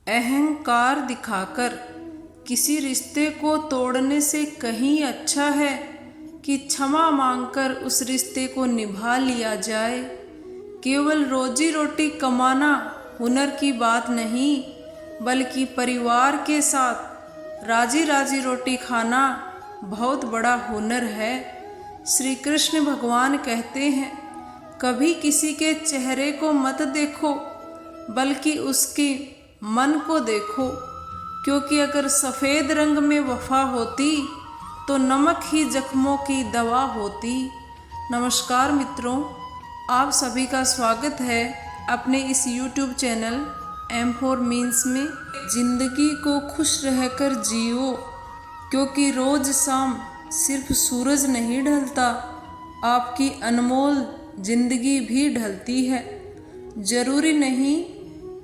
अहंकार दिखाकर किसी रिश्ते को तोड़ने से कहीं अच्छा है कि क्षमा मांगकर उस रिश्ते को निभा लिया जाए। केवल रोजी रोटी कमाना हुनर की बात नहीं, बल्कि परिवार के साथ राजी राजी रोटी खाना बहुत बड़ा हुनर है। श्री कृष्ण भगवान कहते हैं, कभी किसी के चेहरे को मत देखो, बल्कि उसके मन को देखो, क्योंकि अगर सफ़ेद रंग में वफा होती तो नमक ही जख्मों की दवा होती। नमस्कार मित्रों, आप सभी का स्वागत है अपने इस YouTube चैनल M4 मीन्स में। ज़िंदगी को खुश रहकर जियो, क्योंकि रोज़ शाम सिर्फ सूरज नहीं ढलता, आपकी अनमोल ज़िंदगी भी ढलती है। ज़रूरी नहीं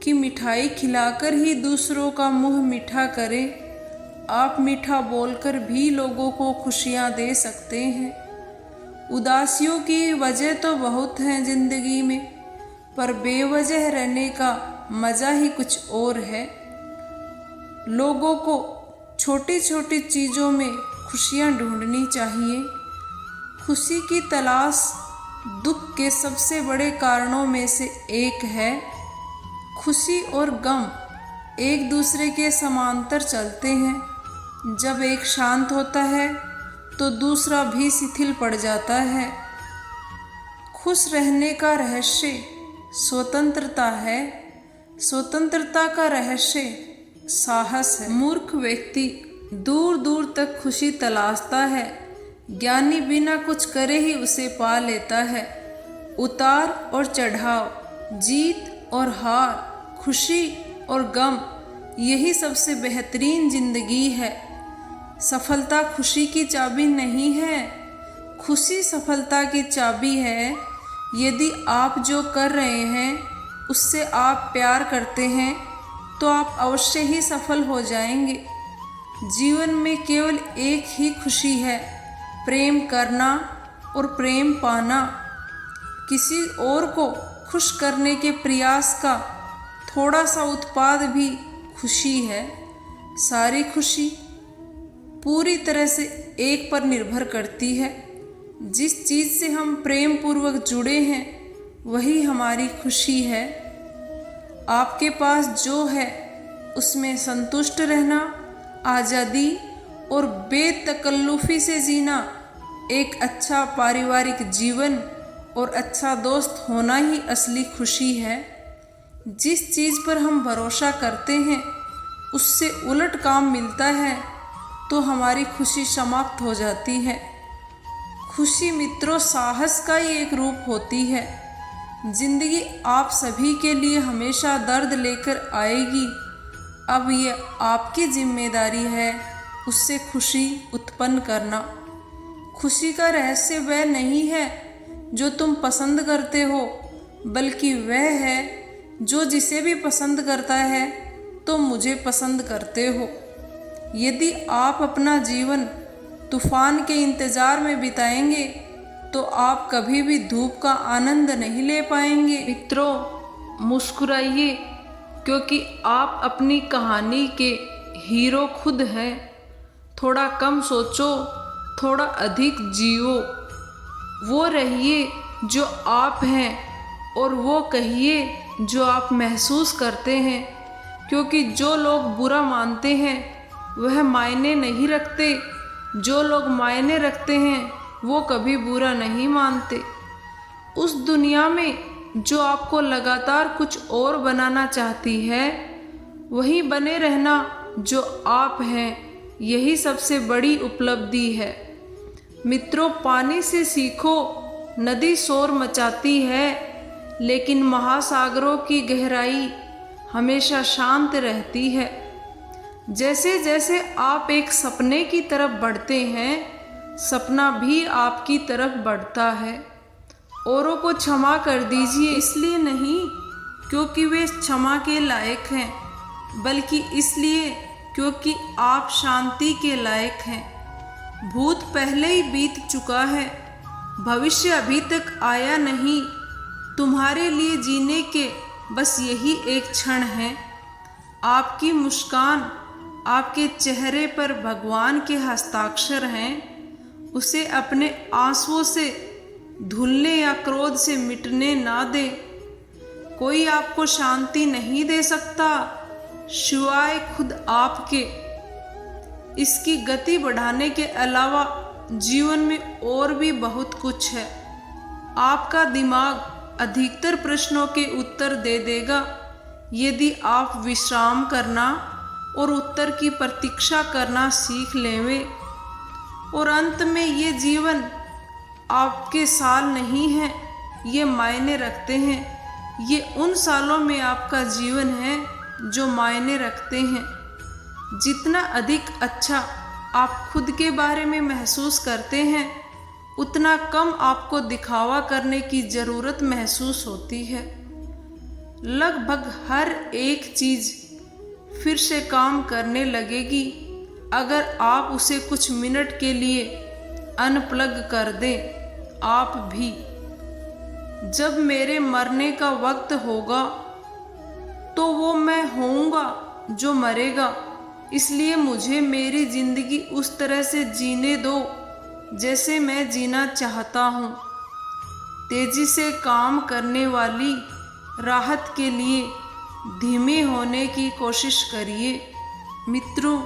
कि मिठाई खिलाकर ही दूसरों का मुंह मीठा करें, आप मीठा बोलकर भी लोगों को खुशियां दे सकते हैं। उदासियों की वजह तो बहुत हैं ज़िंदगी में, पर बेवजह रहने का मज़ा ही कुछ और है। लोगों को छोटी छोटी चीज़ों में खुशियां ढूंढनी चाहिए। खुशी की तलाश दुख के सबसे बड़े कारणों में से एक है। खुशी और गम एक दूसरे के समांतर चलते हैं। जब एक शांत होता है तो दूसरा भी शिथिल पड़ जाता है। खुश रहने का रहस्य स्वतंत्रता है, स्वतंत्रता का रहस्य साहस है। मूर्ख व्यक्ति दूर दूर तक खुशी तलाशता है, ज्ञानी बिना कुछ करे ही उसे पा लेता है। उतार और चढ़ाव, जीत और हार, खुशी और गम, यही सबसे बेहतरीन जिंदगी है। सफलता खुशी की चाबी नहीं है, खुशी सफलता की चाबी है। यदि आप जो कर रहे हैं उससे आप प्यार करते हैं तो आप अवश्य ही सफल हो जाएंगे। जीवन में केवल एक ही खुशी है, प्रेम करना और प्रेम पाना। किसी और को खुश करने के प्रयास का थोड़ा सा उत्पाद भी खुशी है। सारी खुशी पूरी तरह से एक पर निर्भर करती है। जिस चीज़ से हम प्रेम पूर्वक जुड़े हैं वही हमारी खुशी है। आपके पास जो है उसमें संतुष्ट रहना, आज़ादी और बेतकल्लुफ़ी से जीना, एक अच्छा पारिवारिक जीवन और अच्छा दोस्त होना ही असली खुशी है। जिस चीज़ पर हम भरोसा करते हैं उससे उलट काम मिलता है तो हमारी खुशी समाप्त हो जाती है। खुशी मित्रों साहस का ही एक रूप होती है। जिंदगी आप सभी के लिए हमेशा दर्द लेकर आएगी। अब ये आपकी जिम्मेदारी है उससे खुशी उत्पन्न करना। खुशी का रहस्य वह नहीं है जो तुम पसंद करते हो, बल्कि वह है जो जिसे भी पसंद करता है तो मुझे पसंद करते हो। यदि आप अपना जीवन तूफान के इंतज़ार में बिताएंगे तो आप कभी भी धूप का आनंद नहीं ले पाएंगे। मित्रों, मुस्कुराइए, क्योंकि आप अपनी कहानी के हीरो खुद हैं। थोड़ा कम सोचो, थोड़ा अधिक जियो। वो रहिए जो आप हैं और वो कहिए जो आप महसूस करते हैं, क्योंकि जो लोग बुरा मानते हैं वह मायने नहीं रखते, जो लोग मायने रखते हैं वो कभी बुरा नहीं मानते। उस दुनिया में जो आपको लगातार कुछ और बनाना चाहती है, वहीं बने रहना जो आप हैं, यही सबसे बड़ी उपलब्धि है। मित्रों, पानी से सीखो। नदी शोर मचाती है, लेकिन महासागरों की गहराई हमेशा शांत रहती है। जैसे जैसे आप एक सपने की तरफ बढ़ते हैं, सपना भी आपकी तरफ बढ़ता है। औरों को क्षमा कर दीजिए, इसलिए नहीं क्योंकि वे क्षमा के लायक हैं, बल्कि इसलिए क्योंकि आप शांति के लायक हैं। भूत पहले ही बीत चुका है, भविष्य अभी तक आया नहीं। तुम्हारे लिए जीने के बस यही एक क्षण है। आपकी मुस्कान, आपके चेहरे पर भगवान के हस्ताक्षर हैं, उसे अपने आंसुओं से धुलने या क्रोध से मिटने ना दे। कोई आपको शांति नहीं दे सकता सिवाय खुद आपके। इसकी गति बढ़ाने के अलावा जीवन में और भी बहुत कुछ है। आपका दिमाग अधिकतर प्रश्नों के उत्तर दे देगा यदि आप विश्राम करना और उत्तर की प्रतीक्षा करना सीख लेंगे। और अंत में ये जीवन आपके साल नहीं है, ये मायने रखते हैं। ये उन सालों में आपका जीवन है जो मायने रखते हैं। जितना अधिक अच्छा आप खुद के बारे में महसूस करते हैं, उतना कम आपको दिखावा करने की ज़रूरत महसूस होती है। लगभग हर एक चीज़ फिर से काम करने लगेगी अगर आप उसे कुछ मिनट के लिए अनप्लग कर दें। आप भी। जब मेरे मरने का वक्त होगा तो वो मैं होऊंगा जो मरेगा, इसलिए मुझे मेरी ज़िंदगी उस तरह से जीने दो जैसे मैं जीना चाहता हूँ। तेजी से काम करने वाली राहत के लिए धीमे होने की कोशिश करिए। मित्रों,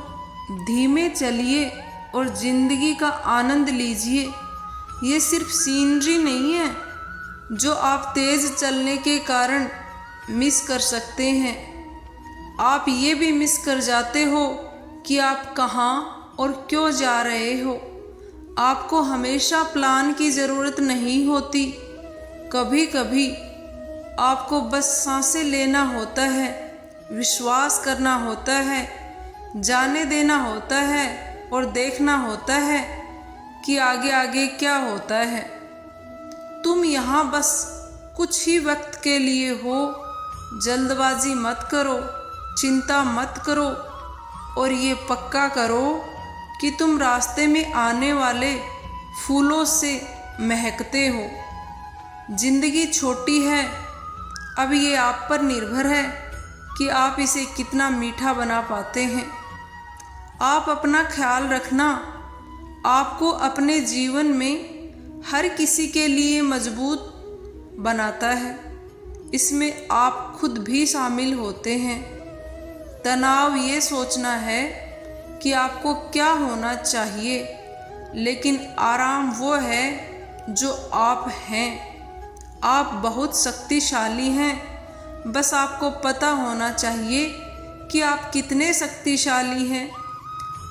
धीमे चलिए और ज़िंदगी का आनंद लीजिए। ये सिर्फ सीनरी नहीं है जो आप तेज़ चलने के कारण मिस कर सकते हैं। आप ये भी मिस कर जाते हो कि आप कहाँ और क्यों जा रहे हो। आपको हमेशा प्लान की ज़रूरत नहीं होती। कभी कभी आपको बस सांसें लेना होता है, विश्वास करना होता है, जाने देना होता है और देखना होता है कि आगे आगे क्या होता है। तुम यहाँ बस कुछ ही वक्त के लिए हो। जल्दबाजी मत करो, चिंता मत करो और ये पक्का करो कि तुम रास्ते में आने वाले फूलों से महकते हो। जिंदगी छोटी है, अब ये आप पर निर्भर है कि आप इसे कितना मीठा बना पाते हैं। आप अपना ख्याल रखना। आपको अपने जीवन में हर किसी के लिए मजबूत बनाता है। इसमें आप खुद भी शामिल होते हैं। तनाव ये सोचना है कि आपको क्या होना चाहिए, लेकिन आराम वो है जो आप हैं। आप बहुत शक्तिशाली हैं, बस आपको पता होना चाहिए कि आप कितने शक्तिशाली हैं।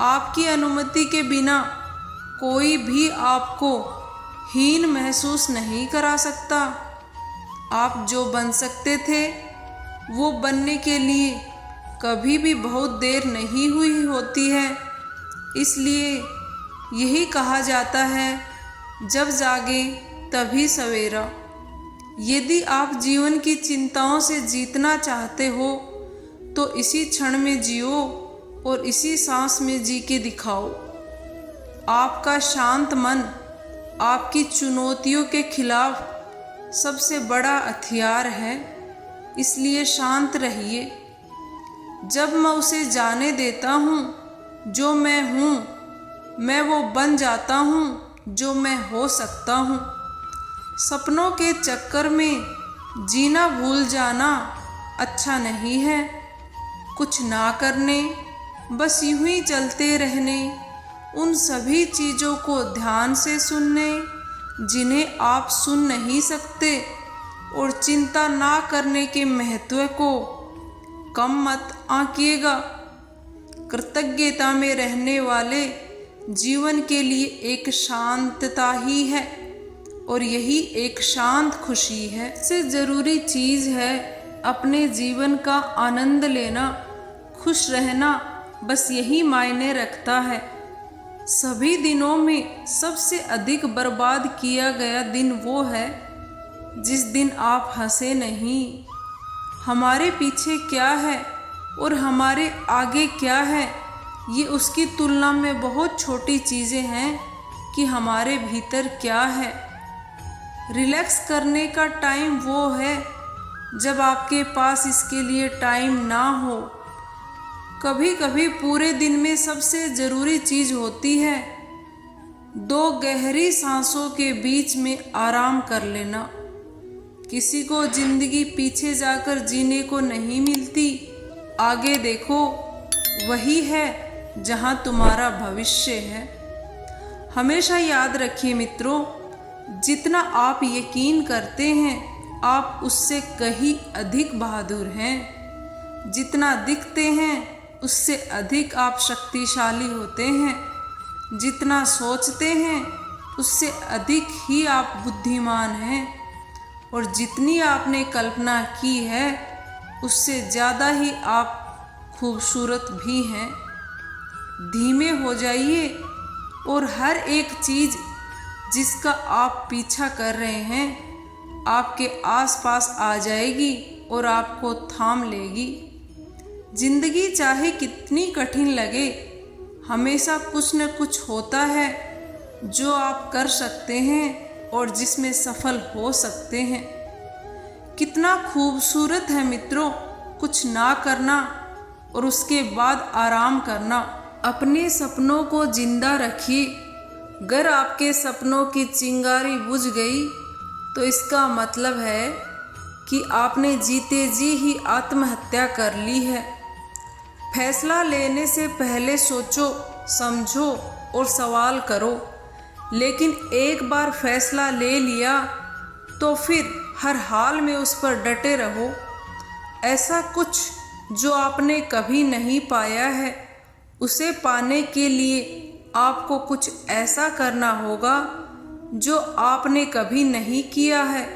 आपकी अनुमति के बिना कोई भी आपको हीन महसूस नहीं करा सकता। आप जो बन सकते थे वो बनने के लिए कभी भी बहुत देर नहीं हुई होती है। इसलिए यही कहा जाता है, जब जागे तभी सवेरा। यदि आप जीवन की चिंताओं से जीतना चाहते हो तो इसी क्षण में जियो और इसी सांस में जी के दिखाओ। आपका शांत मन आपकी चुनौतियों के खिलाफ सबसे बड़ा हथियार है, इसलिए शांत रहिए। जब मैं उसे जाने देता हूँ जो मैं हूँ, मैं वो बन जाता हूँ जो मैं हो सकता हूँ। सपनों के चक्कर में जीना भूल जाना अच्छा नहीं है। कुछ ना करने, बस यूं ही चलते रहने, उन सभी चीज़ों को ध्यान से सुनने जिन्हें आप सुन नहीं सकते, और चिंता ना करने के महत्व को कम मत आंकिएगा। कृतज्ञता में रहने वाले जीवन के लिए एक शांतता ही है, और यही एक शांत खुशी है। सबसे ज़रूरी चीज़ है अपने जीवन का आनंद लेना, खुश रहना, बस यही मायने रखता है। सभी दिनों में सबसे अधिक बर्बाद किया गया दिन वो है जिस दिन आप हंसे नहीं। हमारे पीछे क्या है और हमारे आगे क्या है, ये उसकी तुलना में बहुत छोटी चीज़ें हैं कि हमारे भीतर क्या है। रिलैक्स करने का टाइम वो है जब आपके पास इसके लिए टाइम ना हो। कभी कभी पूरे दिन में सबसे ज़रूरी चीज़ होती है 2 गहरी सांसों के बीच में आराम कर लेना। किसी को जिंदगी पीछे जाकर जीने को नहीं मिलती, आगे देखो, वही है जहां तुम्हारा भविष्य है। हमेशा याद रखिए मित्रों, जितना आप यकीन करते हैं आप उससे कहीं अधिक बहादुर हैं। जितना दिखते हैं उससे अधिक आप शक्तिशाली होते हैं। जितना सोचते हैं उससे अधिक ही आप बुद्धिमान हैं। और जितनी आपने कल्पना की है उससे ज़्यादा ही आप खूबसूरत भी हैं। धीमे हो जाइए और हर एक चीज़ जिसका आप पीछा कर रहे हैं आपके आसपास आ जाएगी और आपको थाम लेगी। जिंदगी चाहे कितनी कठिन लगे, हमेशा कुछ न कुछ होता है जो आप कर सकते हैं और जिसमें सफल हो सकते हैं। कितना खूबसूरत है मित्रों कुछ ना करना और उसके बाद आराम करना। अपने सपनों को जिंदा रखिए। अगर आपके सपनों की चिंगारी बुझ गई तो इसका मतलब है कि आपने जीते जी ही आत्महत्या कर ली है। फैसला लेने से पहले सोचो, समझो और सवाल करो, लेकिन एक बार फैसला ले लिया तो फिर हर हाल में उस पर डटे रहो। ऐसा कुछ जो आपने कभी नहीं पाया है, उसे पाने के लिए आपको कुछ ऐसा करना होगा जो आपने कभी नहीं किया है।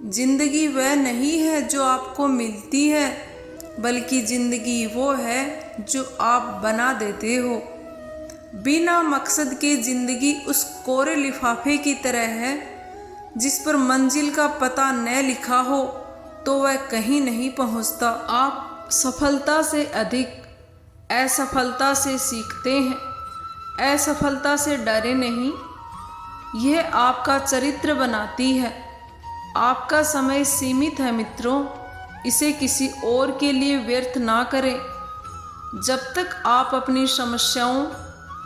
जिंदगी वह नहीं है जो आपको मिलती है, बल्कि जिंदगी वो है जो आप बना देते हो। बिना मकसद के जिंदगी उस कोरे लिफाफे की तरह है जिस पर मंजिल का पता न लिखा हो तो वह कहीं नहीं पहुंचता। आप सफलता से अधिक असफलता से सीखते हैं। असफलता से डरे नहीं, यह आपका चरित्र बनाती है। आपका समय सीमित है मित्रों, इसे किसी और के लिए व्यर्थ ना करें। जब तक आप अपनी समस्याओं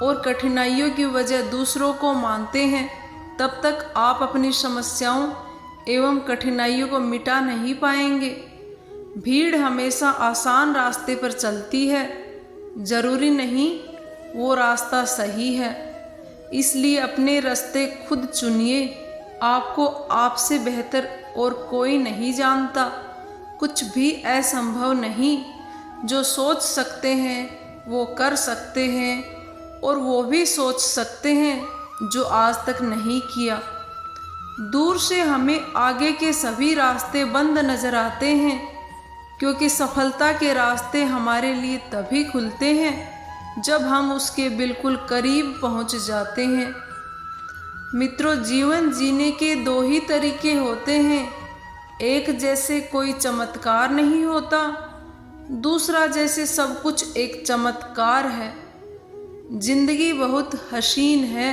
और कठिनाइयों की वजह दूसरों को मानते हैं, तब तक आप अपनी समस्याओं एवं कठिनाइयों को मिटा नहीं पाएंगे। भीड़ हमेशा आसान रास्ते पर चलती है, जरूरी नहीं वो रास्ता सही है। इसलिए अपने रास्ते खुद चुनिए। आपको आपसे बेहतर और कोई नहीं जानता। कुछ भी असंभव नहीं। जो सोच सकते हैं वो कर सकते हैं, और वो भी सोच सकते हैं जो आज तक नहीं किया। दूर से हमें आगे के सभी रास्ते बंद नजर आते हैं, क्योंकि सफलता के रास्ते हमारे लिए तभी खुलते हैं जब हम उसके बिल्कुल करीब पहुंच जाते हैं। मित्रों, जीवन जीने के 2 ही तरीके होते हैं। एक जैसे कोई चमत्कार नहीं होता, दूसरा जैसे सब कुछ एक चमत्कार है। जिंदगी बहुत हसीन है,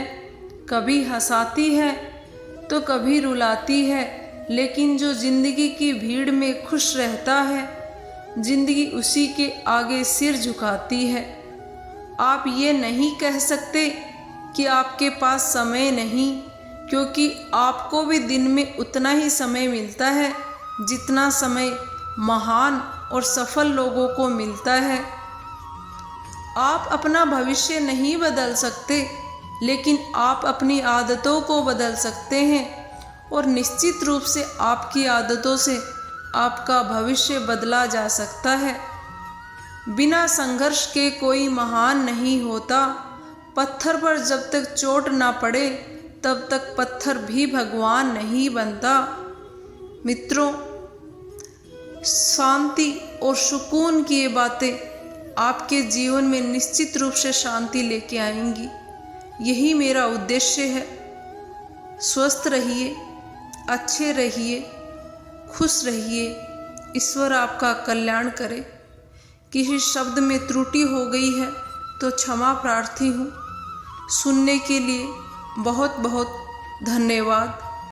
कभी हंसाती है तो कभी रुलाती है, लेकिन जो जिंदगी की भीड़ में खुश रहता है, जिंदगी उसी के आगे सिर झुकाती है। आप ये नहीं कह सकते कि आपके पास समय नहीं, क्योंकि आपको भी दिन में उतना ही समय मिलता है जितना समय महान और सफल लोगों को मिलता है। आप अपना भविष्य नहीं बदल सकते, लेकिन आप अपनी आदतों को बदल सकते हैं, और निश्चित रूप से आपकी आदतों से आपका भविष्य बदला जा सकता है। बिना संघर्ष के कोई महान नहीं होता। पत्थर पर जब तक चोट ना पड़े तब तक पत्थर भी भगवान नहीं बनता। मित्रों, शांति और सुकून की ये बातें आपके जीवन में निश्चित रूप से शांति लेके आएंगी। यही मेरा उद्देश्य है। स्वस्थ रहिए, अच्छे रहिए, खुश रहिए। ईश्वर आपका कल्याण करे। किसी शब्द में त्रुटि हो गई है तो क्षमा प्रार्थी हूँ। सुनने के लिए बहुत बहुत धन्यवाद।